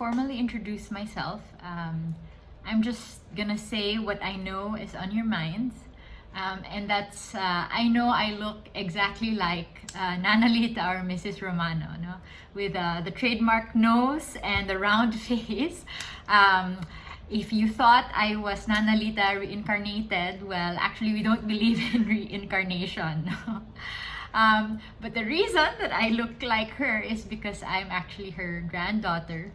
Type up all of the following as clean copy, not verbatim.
formally introduce myself. I'm just gonna say what I know is on your minds. And that's, I know I look exactly like Nana Lita or Mrs. Romano, no? With the trademark nose and the round face. If you thought I was Nana Lita reincarnated, well, actually we don't believe in reincarnation. But the reason that I look like her is because I'm actually her granddaughter.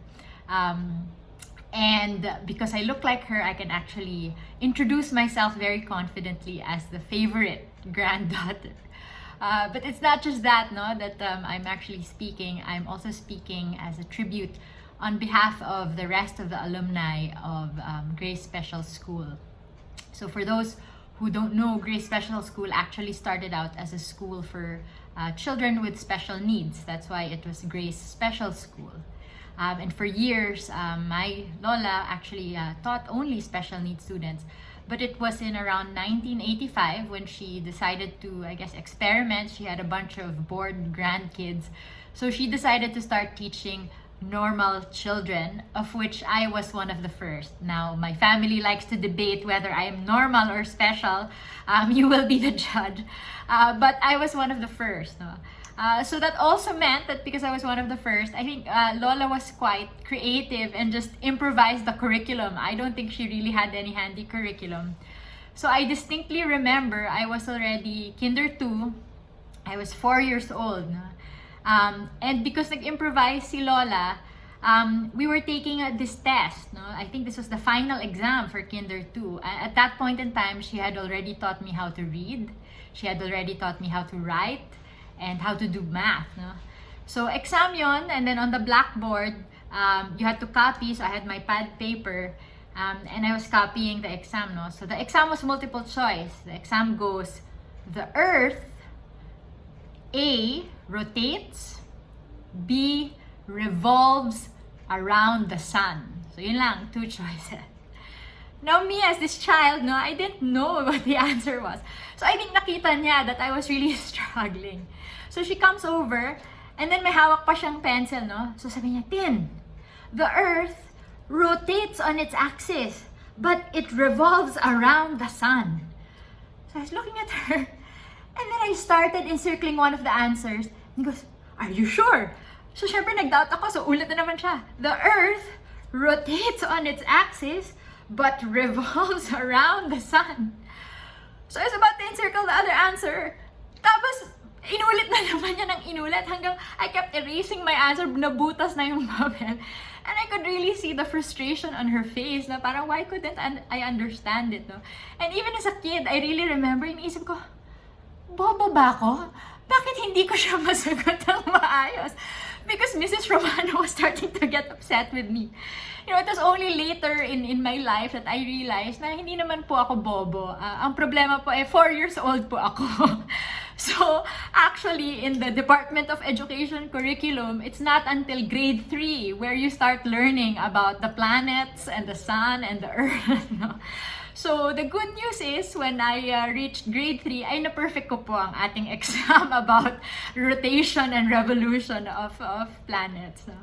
And because I look like her, I can actually introduce myself very confidently as the favorite granddaughter. But it's not just that, no, that I'm actually speaking. I'm also speaking as a tribute on behalf of the rest of the alumni of Grace Special School. So for those who don't know, Grace Special School actually started out as a school for children with special needs. That's why it was Grace Special School. And for years, my Lola actually taught only special needs students. But it was in around 1985 when she decided to, I guess, experiment. She had a bunch of bored grandkids. So she decided to start teaching normal children, of which I was one of the first. Now, my family likes to debate whether I am normal or special. You will be the judge. But I was one of the first. No? So that also meant that because I was one of the first, I think Lola was quite creative and just improvised the curriculum. I don't think she really had any handy curriculum. So I distinctly remember I was already Kinder 2. I was 4 years old. No? And because nag-improvise si Lola, we were taking this test. No? I think this was the final exam for Kinder 2. At that point in time, she had already taught me how to read. She had already taught me how to write and how to do math. No? So exam yon, and then on the blackboard, you had to copy. So I had my pad paper, and I was copying the exam. No? So the exam was multiple choice. The exam goes, the Earth, A, rotates, B, revolves around the sun. So yun lang, 2 choices. Now me as this child, no, I didn't know what the answer was. So I think nakita niya that I was really struggling. So she comes over, and then may hawak pa siyang pencil, no? So sabi niya, Tin, the Earth rotates on its axis, but it revolves around the sun. So I was looking at her, and then I started encircling one of the answers. And he goes, are you sure? So syempre nag-doubt ako, so ulit na naman siya. The Earth rotates on its axis, but revolves around the sun. So I was about to encircle the other answer. Tapos, inulit na naman niya ng inulit hanggang I kept erasing my answer, nabutas na yung bubble. And I could really see the frustration on her face na parang why couldn't I understand it, no? And even as a kid, I really remember, iniisip ko, bobo ba ako? Bakit hindi ko siya masagot ng maayos? Because Mrs. Romano was starting to get upset with me. You know, it was only later in my life that I realized na hindi naman po ako bobo. Ang problema po 4 years old po ako. So, actually, in the Department of Education curriculum, it's not until grade 3 where you start learning about the planets and the sun and the earth. No? So, the good news is, when I reached grade 3, ay na-perfect ko po ang ating exam about rotation and revolution of planets. No?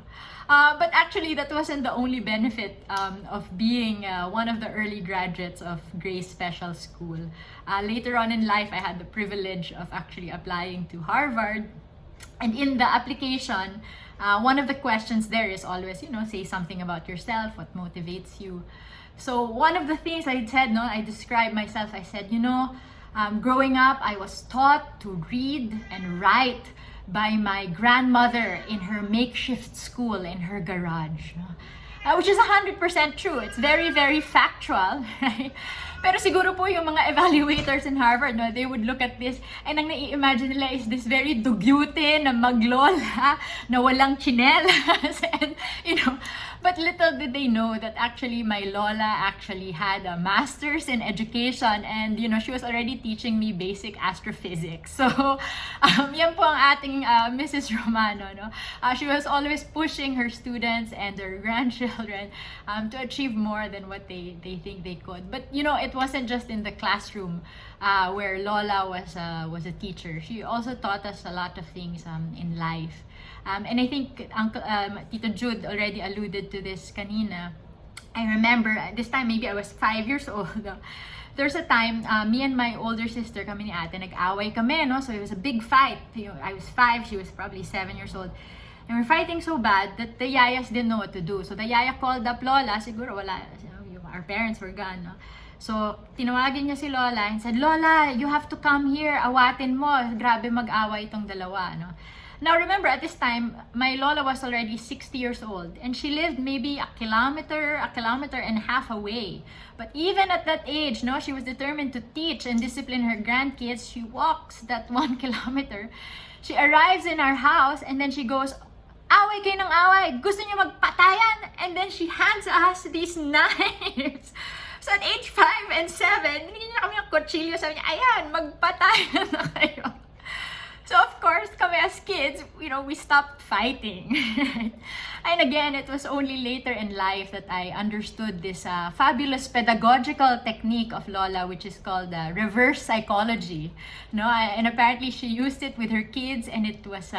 But actually, that wasn't the only benefit of being one of the early graduates of Grace Special School. Later on in life, I had the privilege of actually applying to Harvard. And in the application, one of the questions there is always, say something about yourself, what motivates you. So one of the things I said, I described myself, I said, growing up, I was taught to read and write by my grandmother in her makeshift school in her garage. Which is 100% true. It's very, very factual, right? Pero siguro po yung mga evaluators in Harvard, they would look at this and ang nai-imagine nila is this very dugyute na maglola na walang chinelas and, but little did they know that actually my Lola actually had a master's in education and, she was already teaching me basic astrophysics. So, yan po ang ating Mrs. Romano, no? She was always pushing her students and their grandchildren to achieve more than what they think they could. But, it wasn't just in the classroom where Lola was a teacher. She also taught us a lot of things in life. And I think Tito Jude already alluded to this kanina. I remember, this time maybe I was 5 years old. There's a time, me and my older sister, kami ni ate, nag-away kami, no? So it was a big fight. I was 5, she was probably 7 years old. And we're fighting so bad that the yayas didn't know what to do. So the yaya called up Lola, siguro wala, our parents were gone, no? So, tinawagin niya si Lola and said, Lola, you have to come here, awatin mo. Grabe mag-away itong dalawa, no? Now, remember, at this time, my Lola was already 60 years old. And she lived maybe a kilometer and a half away. But even at that age, no, she was determined to teach and discipline her grandkids. She walks that 1 kilometer. She arrives in our house and then she goes, away kayo ng away. Gusto niyo magpatayan? And then she hands us these knives. So at age 5 and 7, binigyan niya kami ng kutsilyo. Sabi niya, ayan, magpatayan na kayo. So of course, kami as kids, we stopped fighting. And again, it was only later in life that I understood this fabulous pedagogical technique of Lola, which is called reverse psychology. No, and apparently she used it with her kids, and it was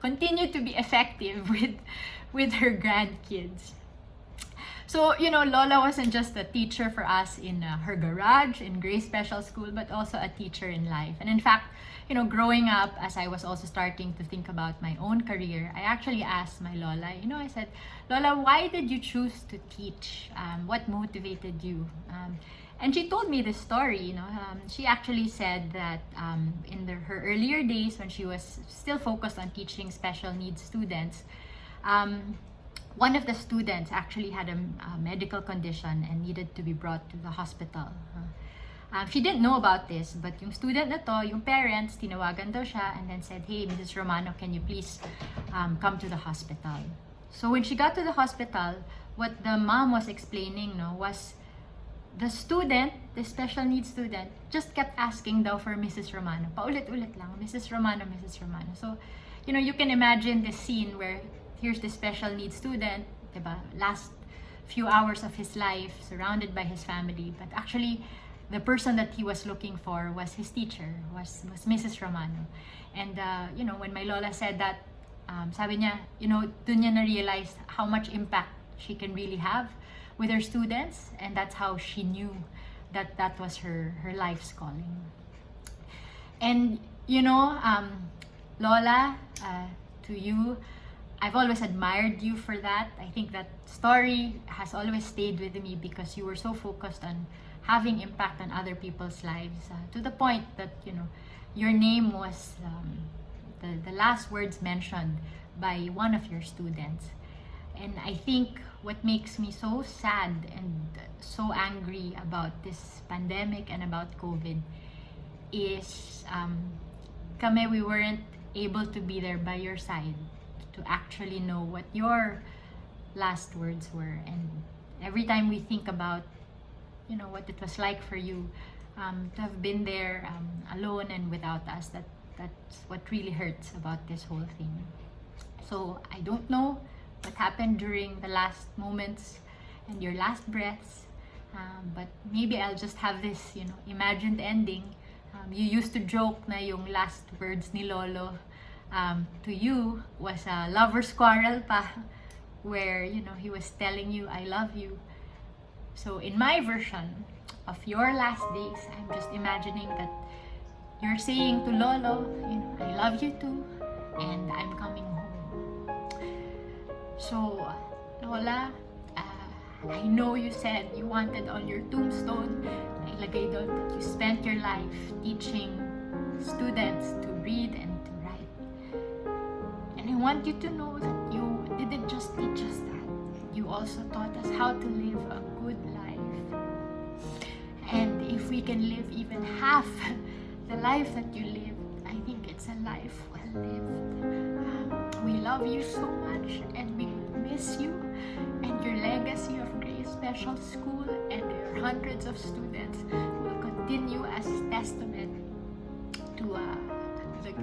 continued to be effective with her grandkids. So, Lola wasn't just a teacher for us in her garage, in Grace Special School, but also a teacher in life. And in fact, growing up, as I was also starting to think about my own career, I actually asked my Lola, I said, Lola, why did you choose to teach? What motivated you? And she told me this story, she actually said that in her earlier days when she was still focused on teaching special needs students, one of the students actually had a medical condition and needed to be brought to the hospital. She didn't know about this, but yung student na to, yung parents, tinawagan daw siya and then said, hey, Mrs. Romano, can you please come to the hospital? So when she got to the hospital, what the mom was explaining was the student, the special needs student, just kept asking daw for Mrs. Romano. Paulit-ulit lang, Mrs. Romano, Mrs. Romano. So, you can imagine this scene where here's the special needs student, diba? Last few hours of his life, surrounded by his family, but actually, the person that he was looking for was his teacher, was Mrs. Romano. And, when my Lola said that, sabi niya, dun niya na-realize how much impact she can really have with her students, and that's how she knew that that was her life's calling. And, Lola, to you, I've always admired you for that. I think that story has always stayed with me because you were so focused on having impact on other people's lives, to the point that your name was the last words mentioned by one of your students. And I think what makes me so sad and so angry about this pandemic and about COVID is we weren't able to be there by your side to actually know what your last words were. And every time we think about what it was like for you to have been there alone and without us, that's what really hurts about this whole thing. So I don't know what happened during the last moments and your last breaths, but maybe I'll just have this imagined ending. You used to joke na yung last words ni Lolo to you was a lover's quarrel pa, where he was telling you I love you. So in my version of your last days, I'm just imagining that you're saying to Lolo, I love you too, and I'm coming home. So, Lola, I know you said you wanted on your tombstone, nailagay doon that you spent your life teaching students to read and to write. And I want you to know that you didn't just teach us that. You also taught us how to live a good life. And if we can live even half the life that you lived, I think it's a life well lived. We love you so much and we miss you, and your legacy of Grace Special School and your hundreds of students will continue as testament to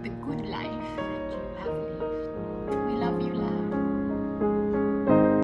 the good life that you have lived.